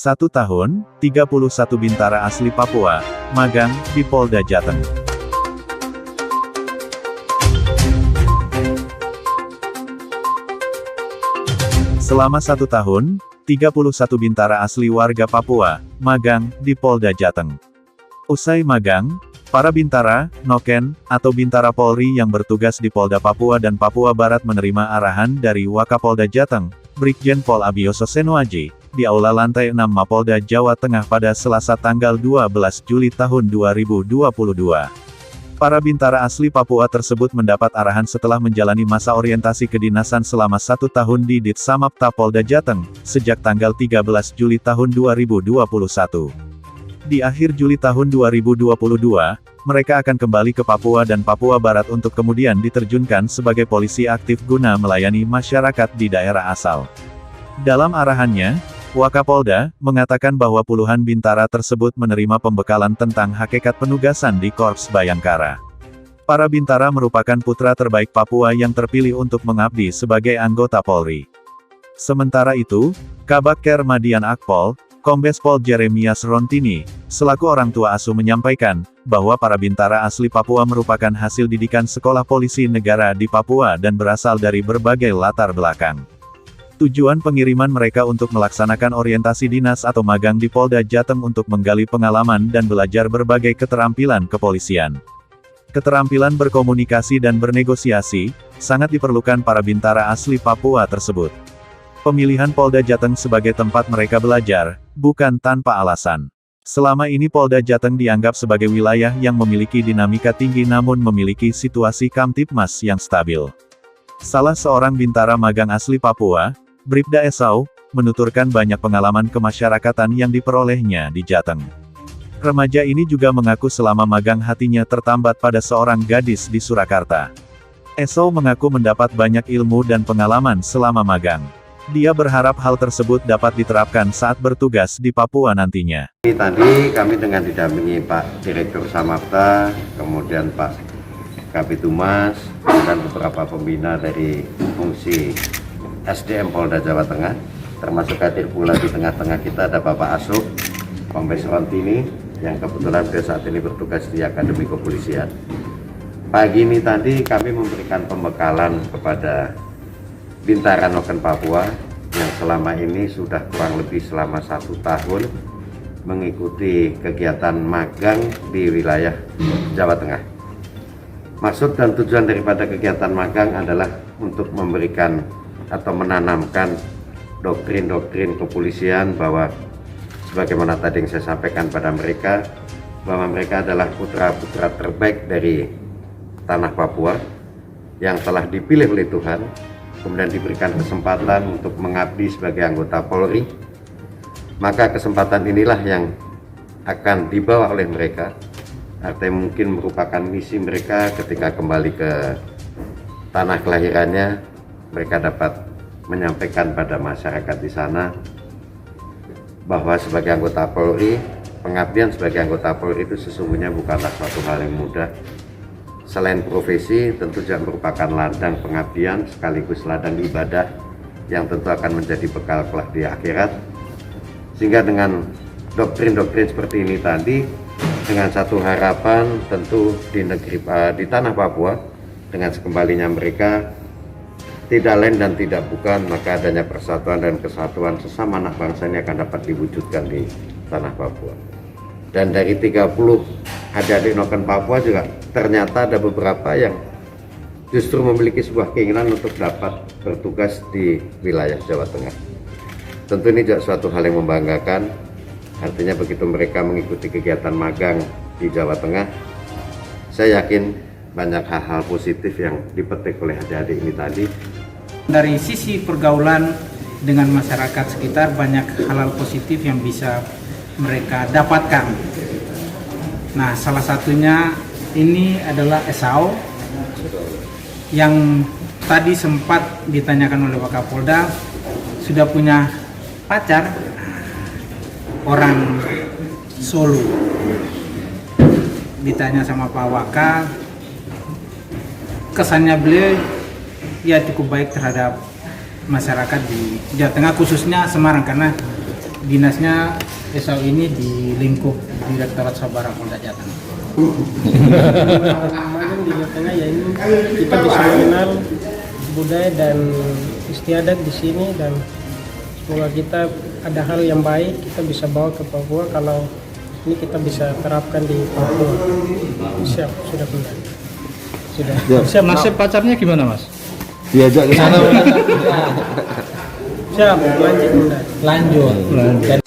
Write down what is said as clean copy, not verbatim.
1 tahun, 31 Bintara asli Papua, magang di Polda Jateng. Selama 1 tahun, 31 Bintara asli warga Papua, magang di Polda Jateng. Usai magang, para Bintara, Noken, atau Bintara Polri yang bertugas di Polda Papua dan Papua Barat menerima arahan dari Wakapolda Jateng, Brigjen Pol Abioso Senoaji, di Aula Lantai 6 Mapolda Jawa Tengah pada Selasa tanggal 12 Juli tahun 2022. Para Bintara asli Papua tersebut mendapat arahan setelah menjalani masa orientasi kedinasan selama 1 tahun di Ditsamapta Polda Jateng, sejak tanggal 13 Juli tahun 2021. Di akhir Juli tahun 2022, mereka akan kembali ke Papua dan Papua Barat untuk kemudian diterjunkan sebagai polisi aktif guna melayani masyarakat di daerah asal. Dalam arahannya, Wakapolda mengatakan bahwa puluhan Bintara tersebut menerima pembekalan tentang hakikat penugasan di Korps Bayangkara. Para Bintara merupakan putra terbaik Papua yang terpilih untuk mengabdi sebagai anggota Polri. Sementara itu, Kabak Kermadian Akpol, Kombes Pol Jeremias Rontini, selaku orang tua asuh menyampaikan, bahwa para Bintara asli Papua merupakan hasil didikan Sekolah Polisi Negara di Papua dan berasal dari berbagai latar belakang. Tujuan pengiriman mereka untuk melaksanakan orientasi dinas atau magang di Polda Jateng untuk menggali pengalaman dan belajar berbagai keterampilan kepolisian. Keterampilan berkomunikasi dan bernegosiasi, sangat diperlukan para Bintara asli Papua tersebut. Pemilihan Polda Jateng sebagai tempat mereka belajar, bukan tanpa alasan. Selama ini Polda Jateng dianggap sebagai wilayah yang memiliki dinamika tinggi namun memiliki situasi Kamtipmas yang stabil. Salah seorang Bintara magang asli Papua, Bribda Esau, menuturkan banyak pengalaman kemasyarakatan yang diperolehnya di Jateng. Remaja ini juga mengaku selama magang hatinya tertambat pada seorang gadis di Surakarta. Esau mengaku mendapat banyak ilmu dan pengalaman selama magang. Dia berharap hal tersebut dapat diterapkan saat bertugas di Papua nantinya. Tadi kami dengan didampingi Pak Direktur Samapta, kemudian Pak Kabitumas, dan beberapa pembina dari fungsi SDM Polda Jawa Tengah, termasuk hadir pula di tengah-tengah kita ada Bapak Asuh, Kombes Rontini, yang kebetulan saat ini bertugas di Akademi Kepolisian. Pagi ini tadi kami memberikan pembekalan kepada Bintara Noken Papua, yang selama ini sudah kurang lebih selama 1 tahun mengikuti kegiatan magang di wilayah Jawa Tengah. Maksud dan tujuan daripada kegiatan magang adalah untuk memberikan atau menanamkan doktrin-doktrin kepolisian bahwa sebagaimana tadi yang saya sampaikan pada mereka, bahwa mereka adalah putra-putra terbaik dari tanah Papua yang telah dipilih oleh Tuhan, kemudian diberikan kesempatan untuk mengabdi sebagai anggota Polri. Maka kesempatan inilah yang akan dibawa oleh mereka, artinya mungkin merupakan misi mereka ketika kembali ke tanah kelahirannya. Mereka dapat menyampaikan pada masyarakat di sana bahwa sebagai anggota Polri, pengabdian sebagai anggota Polri itu sesungguhnya bukanlah suatu hal yang mudah. Selain profesi, tentu juga merupakan ladang pengabdian sekaligus ladang ibadah yang tentu akan menjadi bekal kelak di akhirat. Sehingga dengan doktrin-doktrin seperti ini tadi, dengan satu harapan tentu di tanah Papua, dengan sekembalinya mereka, tidak lain dan tidak bukan, maka adanya persatuan dan kesatuan sesama anak bangsa ini akan dapat diwujudkan di tanah Papua. Dan dari 30 adik-adik Noken Papua juga ternyata ada beberapa yang justru memiliki sebuah keinginan untuk dapat bertugas di wilayah Jawa Tengah. Tentu ini juga suatu hal yang membanggakan, artinya begitu mereka mengikuti kegiatan magang di Jawa Tengah, saya yakin banyak hal-hal positif yang dipetik oleh adik-adik ini tadi. Dari sisi pergaulan dengan masyarakat sekitar, banyak hal-hal positif yang bisa mereka dapatkan. Nah, salah satunya ini adalah Esau yang tadi sempat ditanyakan oleh Wakapolda, sudah punya pacar orang Solo. Ditanya sama Pak Waka, kesannya beliau ya cukup baik terhadap masyarakat di Jawa Tengah, khususnya Semarang, karena dinasnya Esau ini di lingkup Direktorat Sabara Polda Jateng. Magang di Jawa Tengah ya ini kita bisa mengenal budaya dan istiadat di sini, dan semoga kita ada hal yang baik kita bisa bawa ke Papua kalau ini kita bisa terapkan di Papua. Siap, sudah benar. Sudah. Siap, nasib pacarnya gimana, Mas? Diajak ke sana. Siap, lanjut benar. Lanjut.